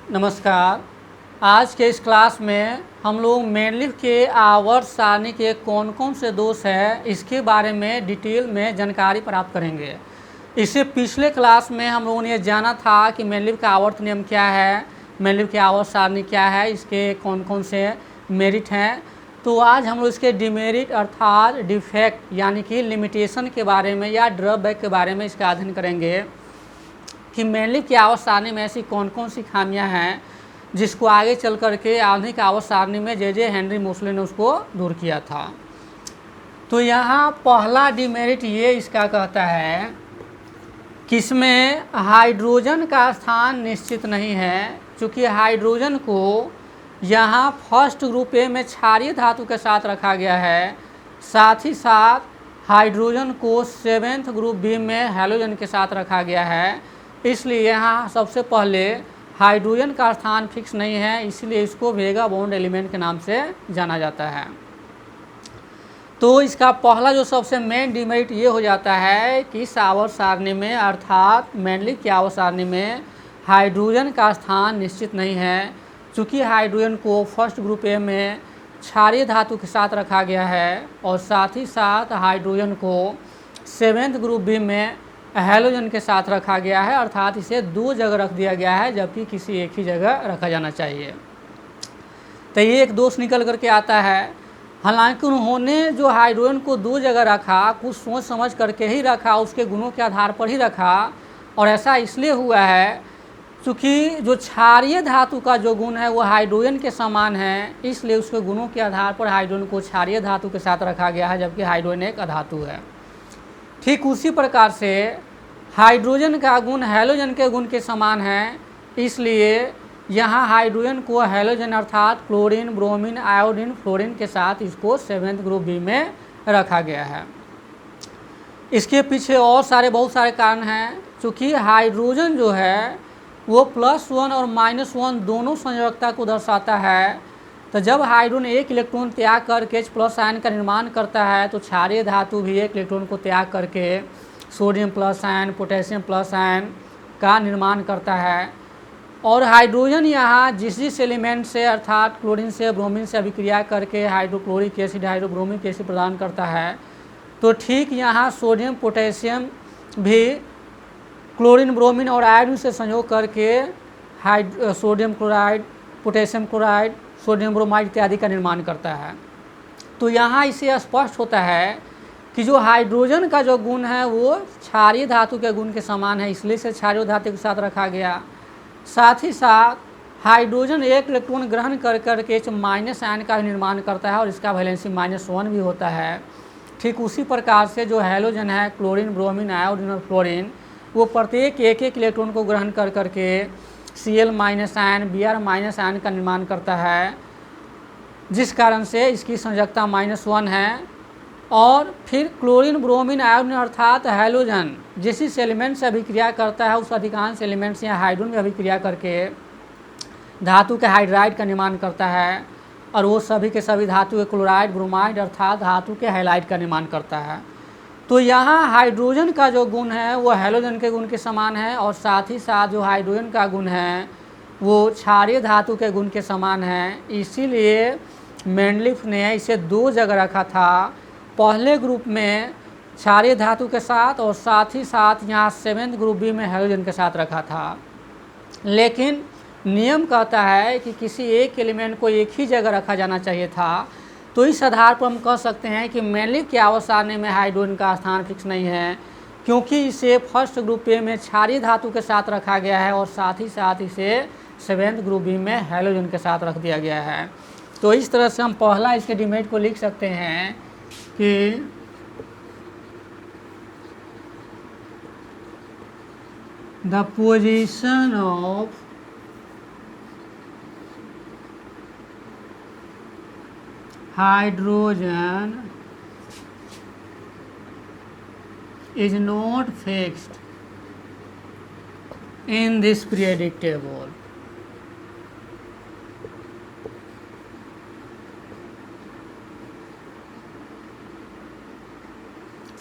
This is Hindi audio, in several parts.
नमस्कार। आज के इस क्लास में हम लोग मेनलिफ के आवर्त सारणी के कौन कौन से दोष हैं इसके बारे में डिटेल में जानकारी प्राप्त करेंगे। इससे पिछले क्लास में हम लोगों ने ये जाना था कि मेनलिफ का आवर्त नियम क्या है, मेनलिफ की आवर्त सारणी क्या है, इसके कौन कौन से मेरिट हैं। तो आज हम लोग इसके डिमेरिट अर्थात डिफेक्ट यानी कि लिमिटेशन के बारे में या ड्रॉबैक के बारे में इसका अध्ययन करेंगे कि मेनलिफ की आवर्त सारणी में ऐसी कौन कौन सी खामियां हैं जिसको आगे चल करके आधुनिक आवर्त सारणी में जे हेनरी मोसले ने उसको दूर किया था। तो यहाँ पहला डिमेरिट ये इसका कहता है कि इसमें हाइड्रोजन का स्थान निश्चित नहीं है, क्योंकि हाइड्रोजन को यहाँ फर्स्ट ग्रुप ए में क्षारीय धातु के साथ रखा गया है, साथ ही साथ हाइड्रोजन को सेवेंथ ग्रुप बी में हैलोजन के साथ रखा गया है। इसलिए यहाँ सबसे पहले हाइड्रोजन का स्थान फिक्स नहीं है, इसलिए इसको वेगा बॉन्ड एलिमेंट के नाम से जाना जाता है। तो इसका पहला जो सबसे मेन डिमेरिट ये हो जाता है कि इस आवर्त सारणी में अर्थात मेनलिफ की आवर्त सारणी में हाइड्रोजन का स्थान निश्चित नहीं है, चूँकि हाइड्रोजन को फर्स्ट ग्रुप ए में क्षारीय धातु के साथ रखा गया है और साथ ही साथ हाइड्रोजन को सेवेंथ ग्रुप बी में हैलोजन के साथ रखा गया है, अर्थात इसे दो जगह रख दिया गया है जबकि किसी एक ही जगह रखा जाना चाहिए। तो ये एक दोष निकल करके आता है। हालांकि उन्होंने जो हाइड्रोजन को दो जगह रखा कुछ सोच समझ करके ही रखा, उसके गुणों के आधार पर ही रखा, और ऐसा इसलिए हुआ है क्योंकि जो क्षारीय धातु का जो गुण है वो हाइड्रोजन के समान है, इसलिए उसके गुणों के आधार पर हाइड्रोजन को क्षारीय धातु के साथ रखा गया है, जबकि हाइड्रोजन एक अधातु है। ठीक उसी प्रकार से हाइड्रोजन का गुण हैलोजन के गुण के समान है, इसलिए यहाँ हाइड्रोजन को हैलोजन अर्थात क्लोरीन, ब्रोमीन, आयोडीन, फ्लोरीन के साथ इसको सेवेंथ ग्रुप बी में रखा गया है। इसके पीछे और बहुत सारे कारण हैं, क्योंकि हाइड्रोजन जो है वो +1 और -1 दोनों संयोजकता को दर्शाता है। तो जब हाइड्रोजन एक इलेक्ट्रॉन त्याग करके H+ आयन का निर्माण करता है तो क्षारीय धातु भी एक इलेक्ट्रॉन को त्याग करके sodium plus ion, potassium plus ion का निर्माण करता है। और हाइड्रोजन यहाँ जिस एलिमेंट से अर्थात क्लोरीन से, ब्रोमीन से अभिक्रिया करके हाइड्रोक्लोरिक एसिड, हाइड्रोब्रोमिक एसिड प्रदान करता है, तो ठीक यहाँ सोडियम, पोटेशियम भी क्लोरीन, ब्रोमीन और आयोडीन से संयोग करके sodium chloride, potassium chloride, sodium bromide इत्यादि का निर्माण करता है। तो यहाँ इसे स्पष्ट होता है कि जो हाइड्रोजन का जो गुण है वो क्षारीय धातु के गुण के समान है, इसलिए से क्षारीय धातु के साथ रखा गया। साथ ही साथ हाइड्रोजन एक इलेक्ट्रॉन ग्रहण कर करके H- आयन का निर्माण करता है और इसका वैलेंसी -1 भी होता है। ठीक उसी प्रकार से जो हैलोजन है क्लोरीन, ब्रोमीन, आयोडीन और फ्लोरीन, वो प्रत्येक एक इलेक्ट्रॉन को ग्रहण कर करके Cl- आयन, Br- आयन का निर्माण करता है, जिस कारण से इसकी संयोजकता -1 है। और फिर क्लोरीन, ब्रोमीन, आयोडीन अर्थात हैलोजन जिस एलिमेंट से अभिक्रिया करता है उस अधिकांश एलिमेंट से हाइड्रोजन में अभिक्रिया करके धातु के हाइड्राइड का निर्माण करता है, और वो सभी के सभी धातु के क्लोराइड, ब्रोमाइड अर्थात धातु के हैलाइड का निर्माण करता है। तो यहाँ हाइड्रोजन का जो गुण है वो हैलोजन के गुण के समान है, और साथ ही साथ जो हाइड्रोजन का गुण है वो क्षारीय धातु के गुण के समान है। इसीलिए मेनलिफ ने इसे दो जगह रखा था, पहले ग्रुप में क्षारीय धातु के साथ और साथ ही साथ यहाँ सेवेंथ ग्रुप बी में हैलोजन के साथ रखा था। लेकिन नियम कहता है कि किसी एक एलिमेंट को एक ही जगह रखा जाना चाहिए था। तो इस आधार पर हम कह सकते हैं कि मेनलिफ की आवर्त सारणी में हाइड्रोजन का स्थान फिक्स नहीं है, क्योंकि इसे फर्स्ट ग्रुप ए में क्षारीय धातु के साथ रखा गया है और साथ ही साथ इसे सेवेंथ ग्रुप बी में हैलोजन के साथ रख दिया गया है। तो इस तरह से हम पहला इसके डिमेरिट को लिख सकते हैं कि the position of hydrogen is not fixed in this periodic table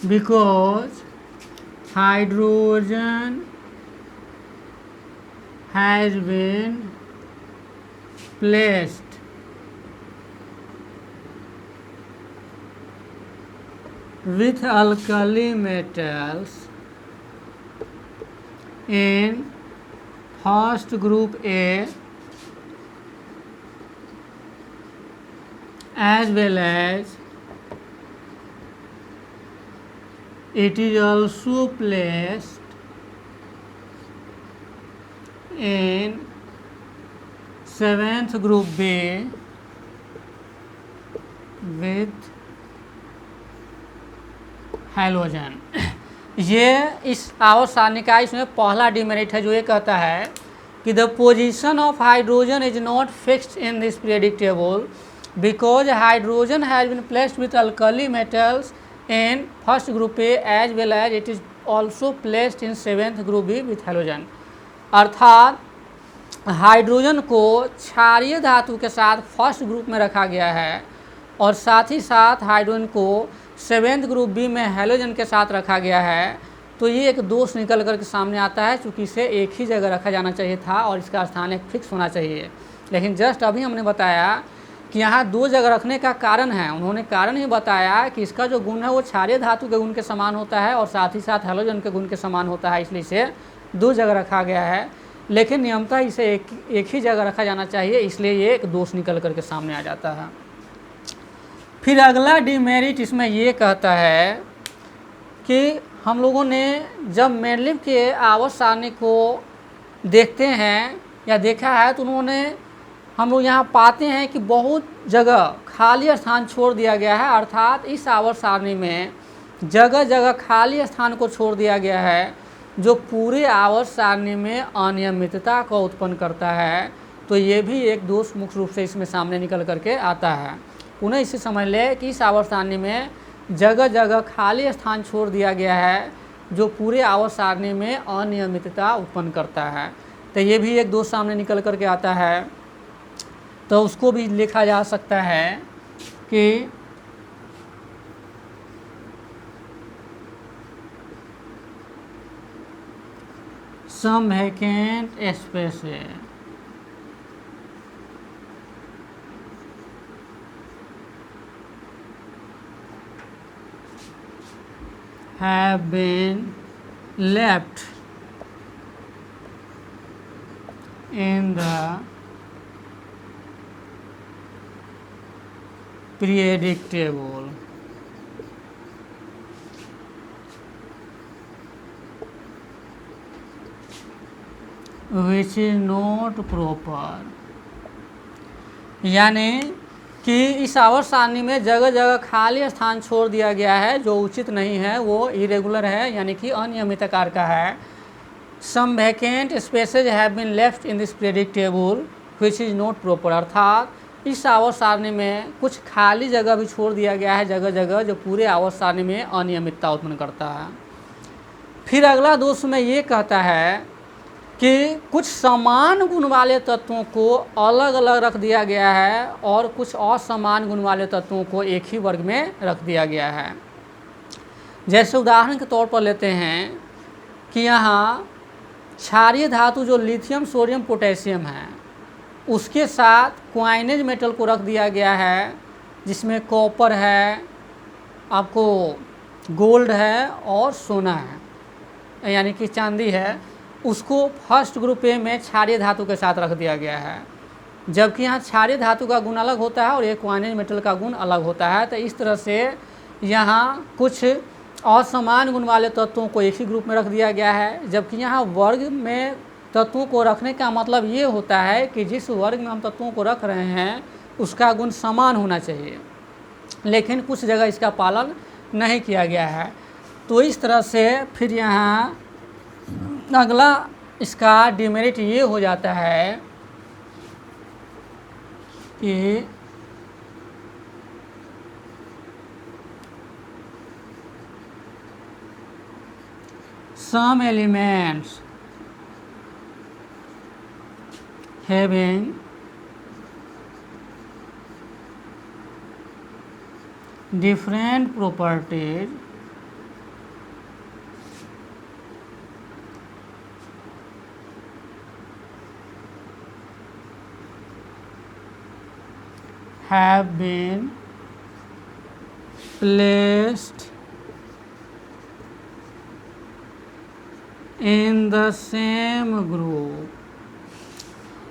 because hydrogen has been placed with alkali metals in first group A as well as it is also placed in seventh group B with hydrogen. ये इस आवर्त सारणी का इसमें पहला डिमेरिट है जो ये कहता है कि the position of hydrogen is not fixed in this periodic table because hydrogen has been placed with alkali metals in first group A as well as it is also placed in seventh group B with hydrogen. अर्थात हाइड्रोजन को क्षारीय धातु के साथ फर्स्ट ग्रुप में रखा गया है और साथ ही साथ हाइड्रोजन को सेवेंथ ग्रुप बी में हैलोजन के साथ रखा गया है। तो ये एक दोष निकल कर के सामने आता है क्योंकि इसे एक ही जगह रखा जाना चाहिए था और इसका स्थान एक फिक्स होना चाहिए। लेकिन जस्ट अभी हमने बताया कि यहाँ दो जगह रखने का कारण है। उन्होंने कारण ही बताया कि इसका जो गुण है वो क्षारीय धातु के गुण के समान होता है और साथ ही साथ हैलोजन के गुण के समान होता है, इसलिए इसे दो जगह रखा गया है। लेकिन नियमतः इसे एक ही जगह रखा जाना चाहिए, इसलिए ये एक दोष निकल कर के सामने आ जाता है। फिर अगला डिमेरिट इसमें ये कहता है कि हम लोगों ने जब मेंडलीव के आवर्त सारणी को देखते हैं या देखा है तो उन्होंने हम लोग यहाँ पाते हैं कि बहुत जगह खाली स्थान छोड़ दिया गया है। अर्थात इस आवर्त सारणी में जगह जगह खाली स्थान को छोड़ दिया गया है जो पूरे आवर्त सारणी में अनियमितता को उत्पन्न करता है। तो ये भी एक दोष मुख्य रूप से इसमें सामने निकल करके आता है। उन्हें इसे समझ ले कि इस आवर्त सारणी में जगह जगह खाली स्थान छोड़ दिया गया है जो पूरे आवर्त सारणी में अनियमितता उत्पन्न करता है। तो ये भी एक दोष सामने निकल करके आता है। तो उसको भी लिखा जा सकता है कि some vacant spaces have been left in the periodic table which is not proper। यानी कि इस आवर्त सारणी में जगह जगह खाली स्थान छोड़ दिया गया है जो उचित नहीं है, वो इरेगुलर है यानी कि अनियमित आकार का है। Some vacant spaces have been left in this periodic table which is not proper. अर्थात इस आवर्त सारणी में कुछ खाली जगह भी छोड़ दिया गया है जगह जगह जो पूरे आवर्त सारणी में अनियमितता उत्पन्न करता है। फिर अगला दोष में ये कहता है कि कुछ समान गुण वाले तत्वों को अलग अलग रख दिया गया है और कुछ असमान गुण वाले तत्वों को एक ही वर्ग में रख दिया गया है। जैसे उदाहरण के तौर पर लेते हैं कि यहाँ क्षारीय धातु जो लिथियम सोडियम पोटेशियम है उसके साथ क्वाइनेज मेटल को रख दिया गया है जिसमें कॉपर है, आपको गोल्ड है और सोना है यानी कि चांदी है। उसको फर्स्ट ग्रुप ए में क्षारीय धातु के साथ रख दिया गया है, जबकि यहाँ क्षारीय धातु का गुण अलग होता है और एक क्वाइनेज मेटल का गुण अलग होता है। तो इस तरह से यहाँ कुछ असमान गुण वाले तत्वों को एक ही ग्रुप में रख दिया गया है, जबकि यहाँ वर्ग में तत्वों को रखने का मतलब ये होता है कि जिस वर्ग में हम तत्वों को रख रहे हैं उसका गुण समान होना चाहिए, लेकिन कुछ जगह इसका पालन नहीं किया गया है। तो इस तरह से फिर यहाँ अगला इसका डिमेरिट ये हो जाता है कि some elements having different properties have been placed in the same group।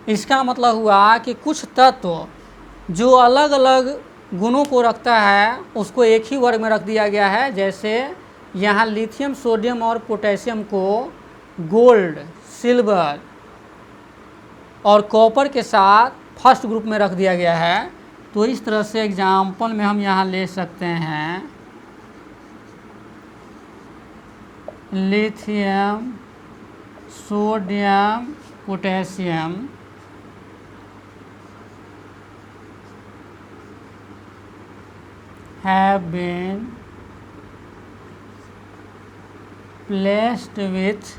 इसका मतलब हुआ कि कुछ तत्व जो अलग अलग गुणों को रखता है उसको एक ही वर्ग में रख दिया गया है। जैसे यहाँ लिथियम, सोडियम और पोटेशियम को गोल्ड, सिल्वर और कॉपर के साथ फर्स्ट ग्रुप में रख दिया गया है। तो इस तरह से एग्जाम्पल में हम यहाँ ले सकते हैं lithium, sodium, potassium have been placed with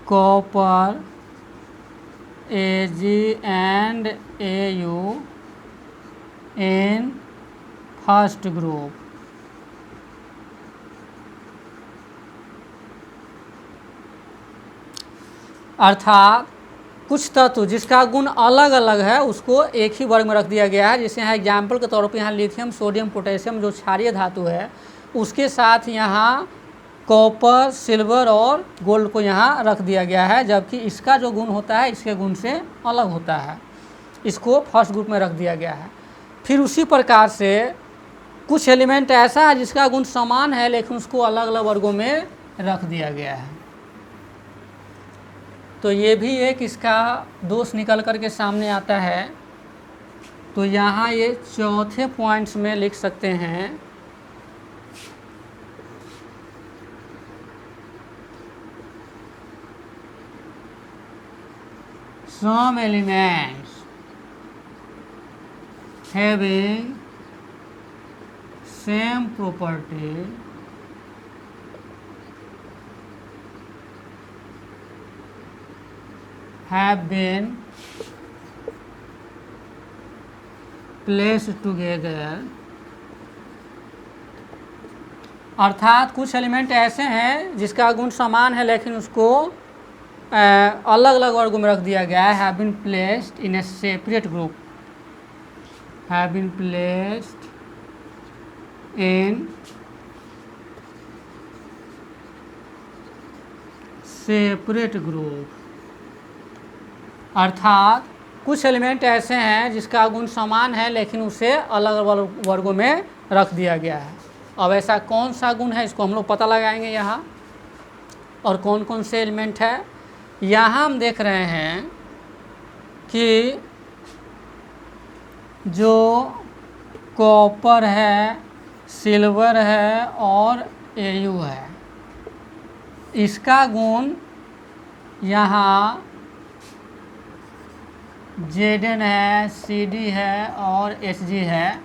copper, Ag and Au in first group। अर्थात कुछ तत्व जिसका गुण अलग अलग है उसको एक ही वर्ग में रख दिया गया है। जैसे यहाँ एग्जाम्पल के तौर पे यहाँ लिथियम, सोडियम, पोटेशियम जो क्षारीय धातु है उसके साथ यहाँ कॉपर, सिल्वर और गोल्ड को यहाँ रख दिया गया है, जबकि इसका जो गुण होता है इसके गुण से अलग होता है, इसको फर्स्ट ग्रुप में रख दिया गया है। फिर उसी प्रकार से कुछ एलिमेंट ऐसा है जिसका गुण समान है लेकिन उसको अलग अलग वर्गों में रख दिया गया है। तो ये भी एक इसका दोष निकल कर के सामने आता है। तो यहाँ ये चौथे पॉइंट्स में लिख सकते हैं some elements having same property have been placed together। अर्थात कुछ एलिमेंट ऐसे हैं जिसका गुण समान है लेकिन उसको अलग अलग वर्गों में रख दिया गया है। Have been placed in a separate group, have been placed in separate group. अर्थात कुछ एलिमेंट ऐसे हैं जिसका गुण समान है लेकिन उसे अलग अलग वर्गों में रख दिया गया है। अब ऐसा कौन सा गुण है इसको हम लोग पता लगाएंगे यहाँ, और कौन कौन से एलिमेंट है। यहाँ हम देख रहे हैं कि जो कॉपर है, सिल्वर है और Au है, इसका गुण यहाँ Zn है, Cd है और Hg है,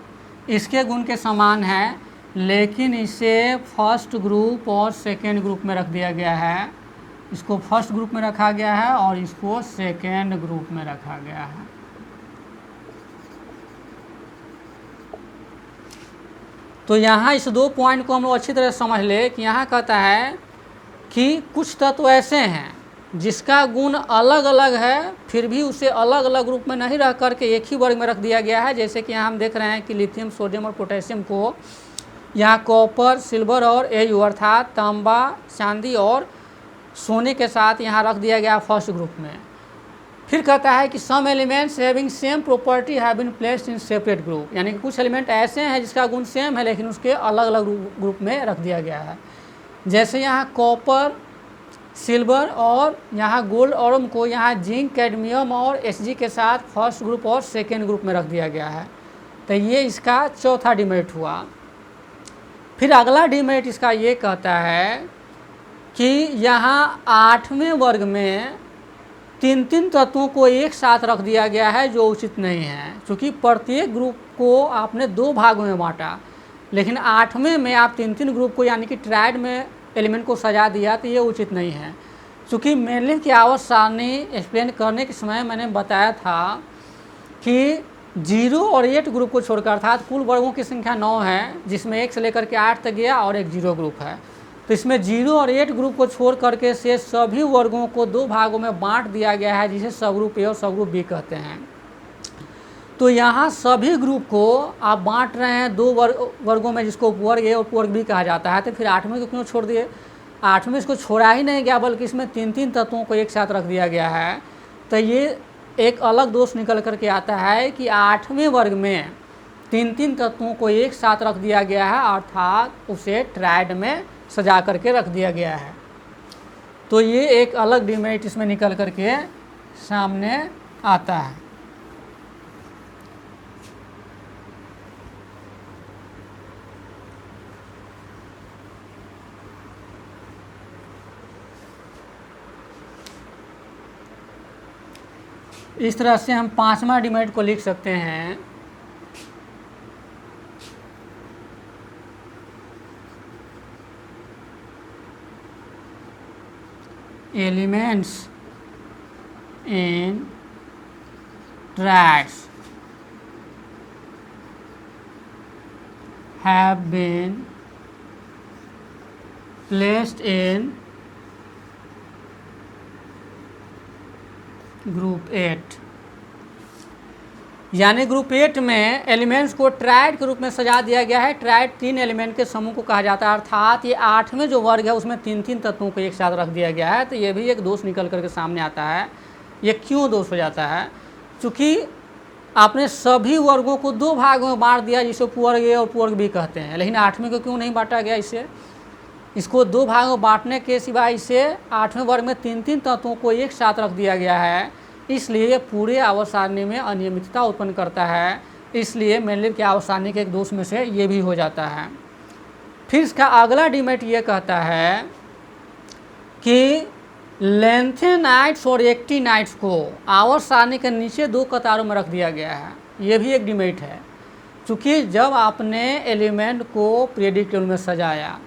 इसके गुण के समान है, लेकिन इसे फर्स्ट ग्रुप और सेकेंड ग्रुप में रख दिया गया है। इसको फर्स्ट ग्रुप में रखा गया है और इसको सेकेंड ग्रुप में रखा गया है। तो यहाँ इस दो पॉइंट को हम लोग अच्छी तरह समझ ले कि यहाँ कहता है कि कुछ तत्व ऐसे हैं जिसका गुण अलग अलग है फिर भी उसे अलग अलग ग्रुप में नहीं रख करके एक ही वर्ग में रख दिया गया है। जैसे कि यहाँ हम देख रहे हैं कि लिथियम, सोडियम और पोटेशियम को यहाँ कॉपर, सिल्वर और Au अर्थात तांबा, चांदी और सोने के साथ यहाँ रख दिया गया फर्स्ट ग्रुप में। फिर कहता है कि some elements having same property have been placed in separate group, यानी कि कुछ एलिमेंट ऐसे हैं जिसका गुण सेम है लेकिन उसके अलग अलग ग्रुप में रख दिया गया है। जैसे यहाँ कॉपर, सिल्वर और यहाँ गोल्ड और को यहाँ जिंक, कैडमियम और Hg के साथ फर्स्ट ग्रुप और सेकेंड ग्रुप में रख दिया गया है। तो ये इसका चौथा डिमेरिट हुआ। फिर अगला डिमेरिट इसका ये कहता है कि यहाँ आठवें वर्ग में तीन तीन तत्वों को एक साथ रख दिया गया है जो उचित नहीं है, क्योंकि प्रत्येक ग्रुप को आपने दो भागों में बांटा, लेकिन आठवें में आप तीन तीन ग्रुप को यानी कि ट्रायड में एलिमेंट को सजा दिया, तो ये उचित नहीं है। क्योंकि मेनलिफ की आवर्त सारणी एक्सप्लेन करने के समय मैंने बताया था कि 0 और 8 ग्रुप को छोड़कर अर्थात कुल वर्गों की संख्या 9 है, जिसमें 1 से लेकर के 8 तक गया और एक 0 ग्रुप है। तो इसमें 0 और 8 ग्रुप को छोड़ करके से सभी वर्गों को दो भागों में बांट दिया गया है, जिसे सबग्रुप ए और सबग्रुप बी कहते हैं। तो यहाँ सभी ग्रुप को आप बांट रहे हैं 2 वर्गों में, जिसको उपवर्ग ए और उपवर्ग बी कहा जाता है, तो फिर 8वें को क्यों छोड़ दिए? 8वें इसको छोड़ा ही नहीं गया, बल्कि इसमें 3 तत्वों को एक साथ रख दिया गया है। तो ये एक अलग दोष निकल कर के आता है कि 8वें वर्ग में 3 तत्वों को एक साथ रख दिया गया है, अर्थात उसे ट्रायड में सजा करके रख दिया गया है। तो ये एक अलग डिमेरिट इसमें निकल करके सामने आता है। इस तरह से हम 5वां डिमेरिट को लिख सकते हैं, elements in triads have been placed in group 8। यानी ग्रुप 8 में एलिमेंट्स को ट्रायड के रूप में सजा दिया गया है। ट्रायड 3 एलिमेंट के समूह को कहा जाता है, अर्थात ये 8वें जो वर्ग है उसमें 3 तत्वों को एक साथ रख दिया गया है। तो ये भी एक दोष निकल करके सामने आता है। ये क्यों दोष हो जाता है? चूँकि आपने सभी वर्गों को 2 भागों में बांट दिया, जिसे उपवर्ग ए और उपवर्ग बी कहते हैं, लेकिन 8वें को क्यों नहीं बांटा गया? इसको 2 भागों में बांटने के सिवाय इसे 8वें वर्ग में 3 तत्वों को एक साथ रख दिया गया है, इसलिए ये पूरे आवर्त सारणी में अनियमितता उत्पन्न करता है। इसलिए मेंडलीव के आवर्त सारणी के एक दोष में से ये भी हो जाता है। फिर इसका अगला डिमेरिट ये कहता है कि लेंथेनाइट्स और एक्टिनाइट्स को आवर्त सारणी के नीचे 2 कतारों में रख दिया गया है। ये भी एक डिमेरिट है, क्योंकि जब आपने एलिमेंट को पीरियोडिक टेबल में सजाया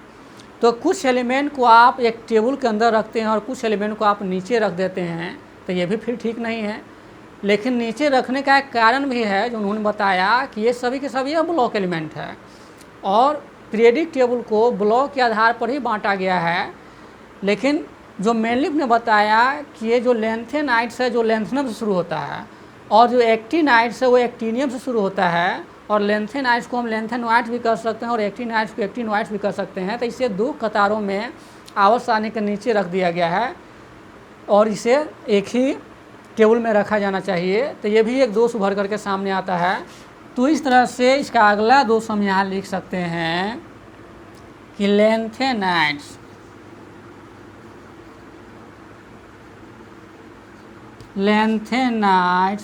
तो कुछ एलिमेंट को आप एक टेबल के अंदर रखते हैं और कुछ एलिमेंट को आप नीचे रख देते हैं, तो ये भी फिर ठीक नहीं है। लेकिन नीचे रखने का एक कारण भी है, जो उन्होंने बताया कि ये सभी के सभी ब्लॉक एलिमेंट है और पीरियोडिक टेबल को ब्लॉक के आधार पर ही बांटा गया है। लेकिन जो मेंडलीव ने बताया कि ये जो लेंथेनाइट्स है जो लेंथेनम से शुरू होता है, और जो एक्टिनाइट्स है वो एक्टिनियम से शुरू होता है, और लेंथेनाइट्स को हम लेंथेनोइड्स भी कर सकते हैं और एक्टिनाइट्स को एक्टिनोइड्स भी कर सकते हैं। तो इसे 2 कतारों में आवर्त सारणी के नीचे रख दिया गया है और इसे एक ही टेबल में रखा जाना चाहिए। तो ये भी एक दोष उभर करके सामने आता है। तो इस तरह से इसका अगला दोष हम यहाँ लिख सकते हैं कि lanthanides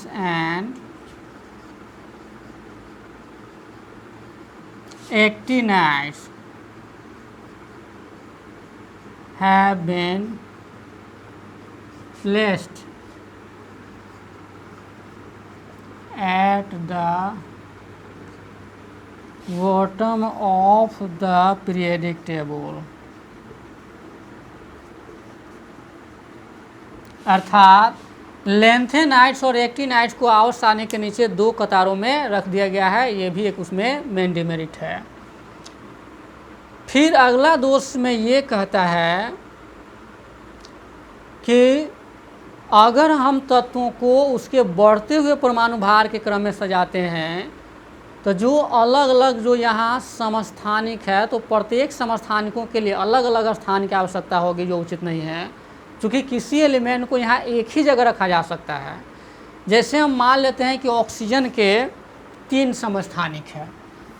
and actinides have been placed at the bottom of the periodic table। अर्थात लेंथेनाइट्स और एक्टिनाइट्स को आवर्त सारणी के नीचे 2 कतारों में रख दिया गया है। ये भी एक उसमें मेन डिमेरिट है। फिर अगला दोष में ये कहता है कि अगर हम तत्वों को उसके बढ़ते हुए परमाणु भार के क्रम में सजाते हैं तो जो अलग अलग जो यहाँ समस्थानिक है, तो प्रत्येक समस्थानिकों के लिए अलग अलग स्थान की आवश्यकता होगी, जो उचित नहीं है, क्योंकि किसी एलिमेंट को यहाँ एक ही जगह रखा जा सकता है। जैसे हम मान लेते हैं कि ऑक्सीजन के 3 समस्थानिक है,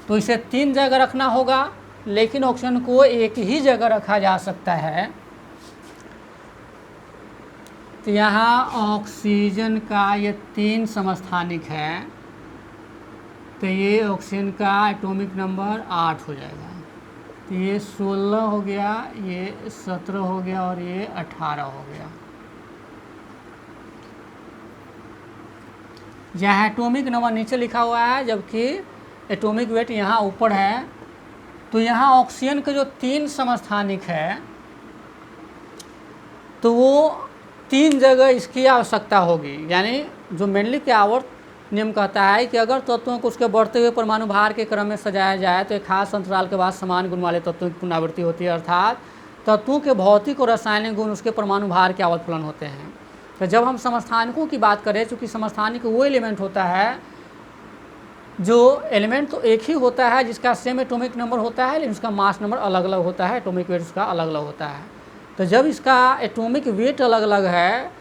तो इसे 3 जगह रखना होगा, लेकिन ऑक्सीजन को एक ही जगह रखा जा सकता है। तो यहाँ ऑक्सीजन का ये 3 समस्थानिक है, तो ये ऑक्सीजन का एटॉमिक नंबर 8 हो जाएगा। तो ये 16 हो गया, ये 17 हो गया और ये 18 हो गया। यहाँ एटॉमिक नंबर नीचे लिखा हुआ है, जबकि एटॉमिक वेट यहाँ ऊपर है। तो यहाँ ऑक्सीजन के जो 3 समस्थानिक है, तो वो 3 जगह इसकी आवश्यकता होगी। यानी जो मेंडलीव के आवर्त नियम कहता है कि अगर तत्वों को उसके बढ़ते हुए परमाणु भार के क्रम में सजाया जाए तो एक खास अंतराल के बाद समान गुण वाले तत्वों की पुनरावृत्ति होती है, अर्थात तत्वों के भौतिक और रासायनिक गुण उसके परमाणु भार के अवतफलन होते हैं। तो जब हम समस्थानिकों की बात करें, चूँकि समस्थानिक वो एलिमेंट होता है जो एलिमेंट तो एक ही होता है जिसका सेम एटॉमिक नंबर होता है, लेकिन उसका मास नंबर अलग अलग होता है, एटॉमिक वेट उसका अलग अलग होता है। तो जब इसका एटॉमिक वेट अलग अलग है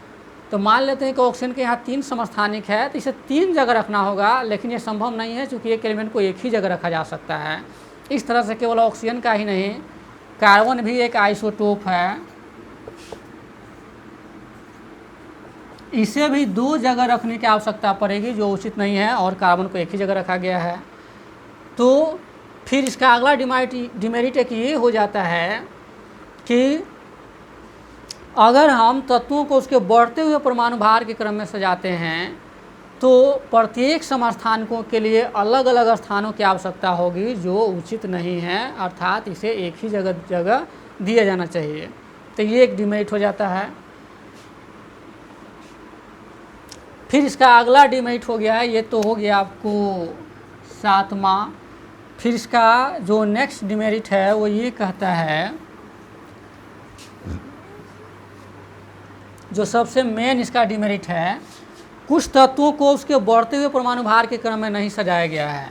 तो मान लेते हैं कि ऑक्सीजन के यहाँ 3 समस्थानिक है, तो इसे 3 जगह रखना होगा, लेकिन ये संभव नहीं है क्योंकि एक एलिमेंट को एक ही जगह रखा जा सकता है। इस तरह से केवल ऑक्सीजन का ही नहीं, कार्बन भी एक आइसोटोप है, इसे भी 2 जगह रखने की आवश्यकता पड़ेगी जो उचित नहीं है, और कार्बन को एक ही जगह रखा गया है। तो फिर इसका अगला डिमेरिट एक ये हो जाता है कि अगर हम तत्वों को उसके बढ़ते हुए परमाणु भार के क्रम में सजाते हैं तो प्रत्येक समस्थानिकों के लिए अलग अलग स्थानों की आवश्यकता होगी जो उचित नहीं है, अर्थात इसे एक ही जगह दिया जाना चाहिए। तो ये एक डिमेरिट हो जाता है। फिर इसका अगला डिमेरिट हो गया है, ये तो हो गया आपको 7वां। फिर इसका जो नेक्स्ट डिमेरिट है वो ये कहता है, जो सबसे मेन इसका डिमेरिट है, कुछ तत्वों को उसके बढ़ते हुए परमाणु भार के क्रम में नहीं सजाया गया है।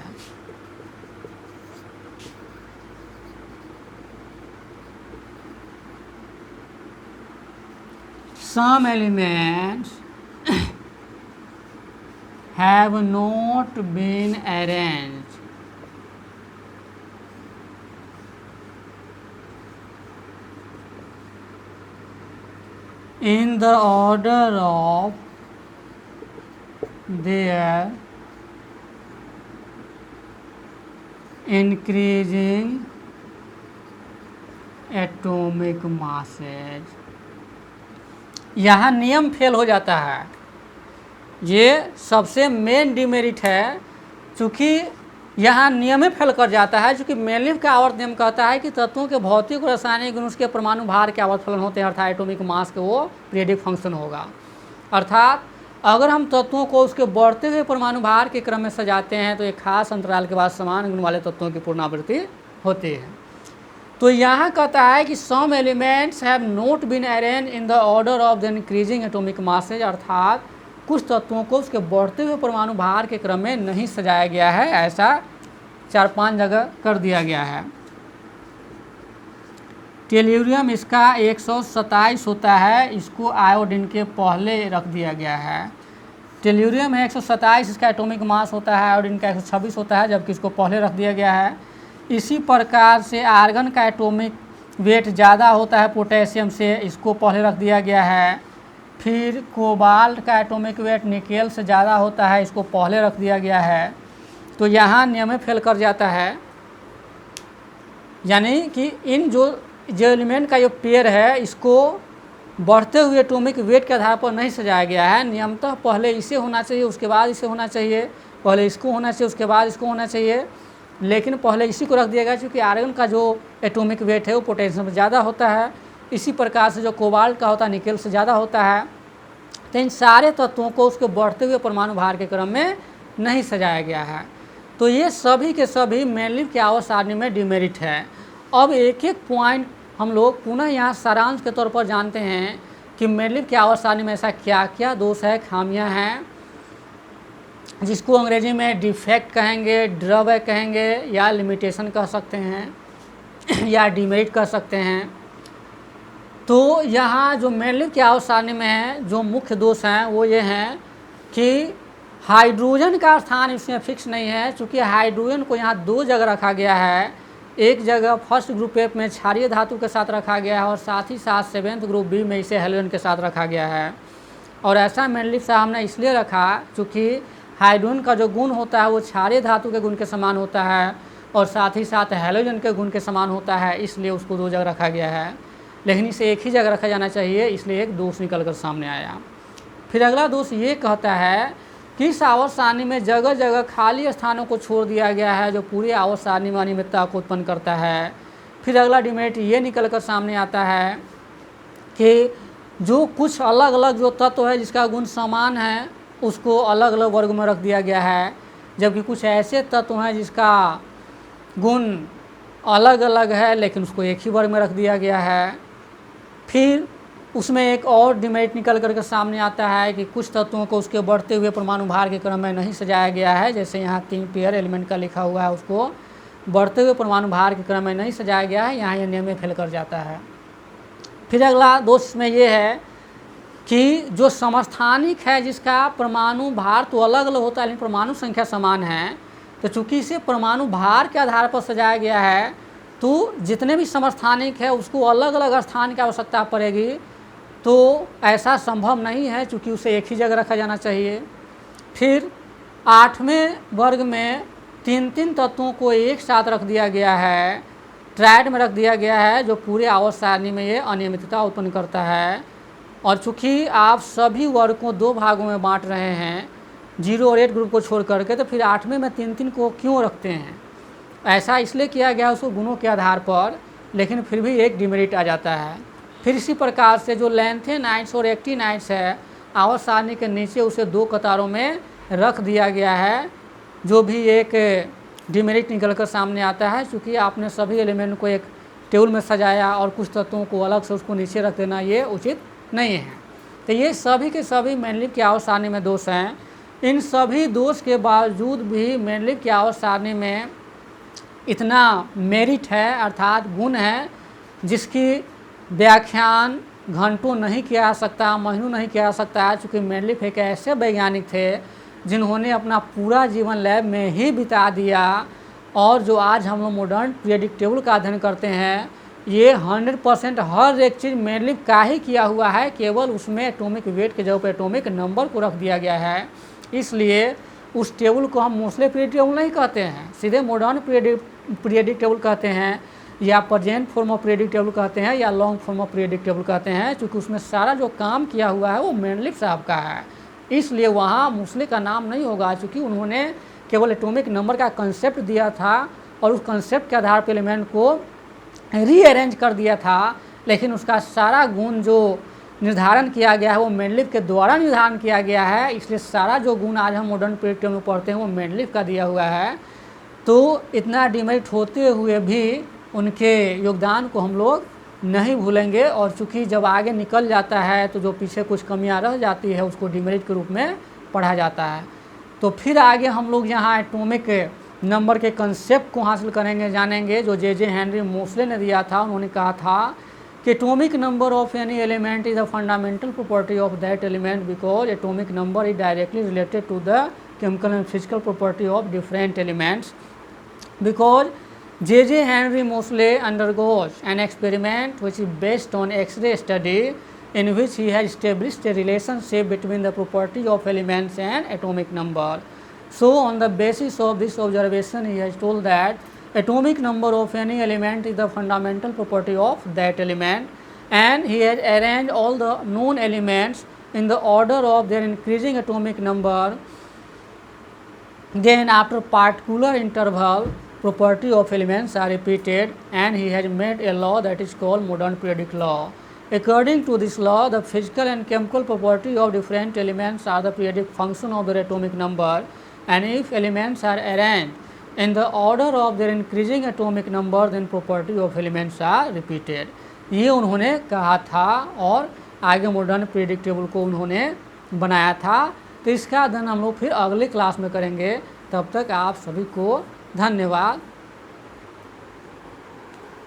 Some elements have not been arranged in the order of their increasing atomic masses। यहाँ नियम फेल हो जाता है, ये सबसे मेन डिमेरिट है, चूँकि यहाँ नियम ही फेल कर जाता है। चूँकि मेनलिफ का आवर्त नियम कहता है कि तत्वों के भौतिक और रासायनिक गुण उसके परमाणु भार के आवर्त फलन होते हैं, अर्थात एटॉमिक मास के वो पीरियडिक फंक्शन होगा। अर्थात अगर हम तत्वों को उसके बढ़ते हुए परमाणु भार के क्रम में सजाते हैं तो एक खास अंतराल के बाद समान गुण वाले तत्वों की पुनरावृत्ति होती है। तो यहाँ कहता है कि some elements have not been arrange in the order of the increasing atomic masses, अर्थात कुछ तत्वों को उसके बढ़ते हुए परमाणु भार के क्रम में नहीं सजाया गया है, ऐसा 4-5 जगह कर दिया गया है। टेल्यूरियम इसका 127 होता है, इसको आयोडीन के पहले रख दिया गया है। टेल्यूरियम है 127, इसका एटॉमिक मास होता है, आयोडीन का 126 होता है, जबकि इसको पहले रख दिया गया है। इसी प्रकार से आर्गन का एटॉमिक वेट ज़्यादा होता है पोटेशियम से, इसको पहले रख दिया गया है। फिर कोबाल्ट का एटॉमिक वेट निकेल से ज़्यादा होता है, इसको पहले रख दिया गया है। तो यहाँ नियम फेल कर जाता है, यानी कि इन जो एलिमेंट का जो पेयर है इसको बढ़ते हुए एटॉमिक वेट के आधार पर नहीं सजाया गया है। नियमतः पहले इसे होना चाहिए, उसके बाद इसे होना चाहिए, पहले इसको होना चाहिए, उसके बाद इसको होना चाहिए, लेकिन पहले इसी को रख दिया गया क्योंकि आर्गन का जो एटॉमिक वेट है वो पोटेशियम से ज़्यादा होता है। इसी प्रकार से जो कोबाल्ट का होता है निकेल से ज़्यादा होता है। तो इन सारे तत्वों को उसके बढ़ते हुए परमाणु भार के क्रम में नहीं सजाया गया है। तो ये सभी के सभी मेनलिफ की आवर्त सारणी में डिमेरिट है। अब एक एक पॉइंट हम लोग पुनः यहाँ सारांश के तौर पर जानते हैं कि मेनलिफ की आवर्त सारणी में ऐसा क्या क्या दोष है, खामियाँ हैं, जिसको अंग्रेजी में डिफेक्ट कहेंगे, ड्रॉबैक कहेंगे, या लिमिटेशन कह सकते हैं या डिमेरिट कह सकते हैं। तो यहाँ जो मेनलिफ की आवर्त सारणी में है जो मुख्य दोष हैं वो ये हैं कि हाइड्रोजन का स्थान इसमें फिक्स नहीं है, चूँकि हाइड्रोजन को यहाँ 2 जगह रखा गया है। एक जगह फर्स्ट ग्रुप एफ में क्षारीय धातु के साथ रखा गया है और साथ ही साथ 7th ग्रुप बी में इसे हेलोजन के साथ रखा गया है। और ऐसा मेनलिफ से हमने इसलिए रखा चूँकि हाइड्रोजन का जो गुण होता है वो क्षारीय धातु के गुण के समान होता है और साथ ही साथ हेलोजन के गुण के समान होता है, इसलिए उसको 2 जगह रखा गया है। लेकिन इसे एक ही जगह रखा जाना चाहिए, इसलिए एक दोष निकल कर सामने आया। फिर अगला दोष ये कहता है कि इस आवर्त सारणी में जगह जगह खाली स्थानों को छोड़ दिया गया है जो पूरी आवर्त सारणी में अनियमितता को उत्पन्न करता है। फिर अगला डिमेरिट ये निकल कर सामने आता है कि जो कुछ अलग अलग जो तत्व है जिसका गुण समान है उसको अलग अलग वर्ग में रख दिया गया है, जबकि कुछ ऐसे तत्व हैं जिसका गुण अलग अलग है लेकिन उसको एक ही वर्ग में रख दिया गया है। फिर उसमें एक और डिमेरिट निकल करके सामने आता है कि कुछ तत्वों को उसके बढ़ते हुए परमाणु भार के क्रम में नहीं सजाया गया है। जैसे यहाँ 3 पेयर एलिमेंट का लिखा हुआ है, उसको बढ़ते हुए परमाणु भार के क्रम में नहीं सजाया गया है, यहाँ ये नियम में फेल कर जाता है। फिर अगला दोष इसमें ये है कि जो समस्थानिक है जिसका परमाणु भार तो अलग अलग होता है लेकिन परमाणु संख्या समान है, तो चूंकि इसे परमाणु भार के आधार पर सजाया गया है तो जितने भी समस्थानिक है उसको अलग अलग स्थान की आवश्यकता पड़ेगी, तो ऐसा संभव नहीं है चूँकि उसे एक ही जगह रखा जाना चाहिए। फिर 8वें वर्ग में 3 तत्वों को एक साथ रख दिया गया है, ट्रायड में रख दिया गया है, जो पूरे आवर्त सारणी में ये अनियमितता उत्पन्न करता है। और चूँकि आप सभी वर्ग को 2 भागों में बांट रहे हैं 0 और 8 ग्रुप को छोड़ करके, तो फिर 8वें में 3 को क्यों रखते हैं? ऐसा इसलिए किया गया उसको गुणों के आधार पर, लेकिन फिर भी एक डिमेरिट आ जाता है। फिर इसी प्रकार से जो लैंथेनाइट्स और एक्टिनाइट्स है आवर्त सारणी के नीचे उसे 2 कतारों में रख दिया गया है, जो भी एक डिमेरिट निकल कर सामने आता है। चूँकि आपने सभी एलिमेंट को एक टेबल में सजाया और कुछ तत्वों को अलग से उसको नीचे रख देना ये उचित नहीं है। तो ये सभी के सभी मेनलिफ की आवर्त सारणी में दोष हैं। इन सभी दोष के बावजूद भी मेनलिफ की आवर्त सारणी में इतना मेरिट है अर्थात गुण है जिसकी व्याख्यान घंटों नहीं किया जा सकता, महीनों नहीं किया जा सकता है। चूँकि मेनलिफ एक ऐसे वैज्ञानिक थे जिन्होंने अपना पूरा जीवन लैब में ही बिता दिया, और जो आज हम लोग मॉडर्न पीरियोडिक टेबल का अध्ययन करते हैं ये 100% हर एक चीज़ मेनलिफ का ही किया हुआ है, केवल उसमें एटॉमिक वेट के जगह पर एटॉमिक नंबर को रख दिया गया है। इसलिए उस टेबल को हम मोस्टली पीरियडिक टेबल नहीं कहते हैं, सीधे मॉडर्न पीरियडिक टेबल कहते हैं, या present form of periodic table कहते हैं, या long form of periodic table कहते हैं। चूँकि उसमें सारा जो काम किया हुआ है वो मेनलिफ साहब का है, इसलिए वहाँ मोस्टली का नाम नहीं होगा। चूँकि उन्होंने केवल एटॉमिक नंबर का कंसेप्ट दिया था और उस कंसेप्ट के आधार पर एलिमेंट को रीअरेंज कर दिया था, लेकिन उसका सारा गुण जो निर्धारण किया गया है वो मेनलिफ के द्वारा निर्धारण किया गया है। इसलिए सारा जो गुण आज हम मॉडर्न पीरियड टेबल में पढ़ते हैं वो मेनलिफ का दिया हुआ है। तो इतना डिमेरिट होते हुए भी उनके योगदान को हम लोग नहीं भूलेंगे, और चूँकि जब आगे निकल जाता है तो जो पीछे कुछ कमियां रह जाती है उसको डिमेरिट के रूप में पढ़ा जाता है। तो फिर आगे हम लोग यहाँ एटॉमिक नंबर के कंसेप्ट को हासिल करेंगे, जानेंगे, जो जे हेनरी मोसले ने दिया था। उन्होंने कहा था कि atomic number of any element is a fundamental property of that element because atomic number is directly related to the chemical and physical property of different elements. Because J. Henry Moseley undergoes an experiment which is based on X-ray study in which he has established a relationship between the property of elements and atomic number. So on the basis of this observation he has told that atomic number of any element is the fundamental property of that element, and he has arranged all the known elements in the order of their increasing atomic number. Then after particular interval property of elements are repeated, and he has made a law that is called modern periodic law. According to this law, the physical and chemical property of different elements are the periodic function of their atomic number, and if elements are arranged in the order of their increasing atomic number, then property of elements are repeated. ये उन्होंने कहा था और आगे मॉडर्न पीरियोडिक टेबल को उन्होंने बनाया था। तो इसका अध्ययन हम लोग फिर अगले क्लास में करेंगे। तब तक आप सभी को धन्यवाद।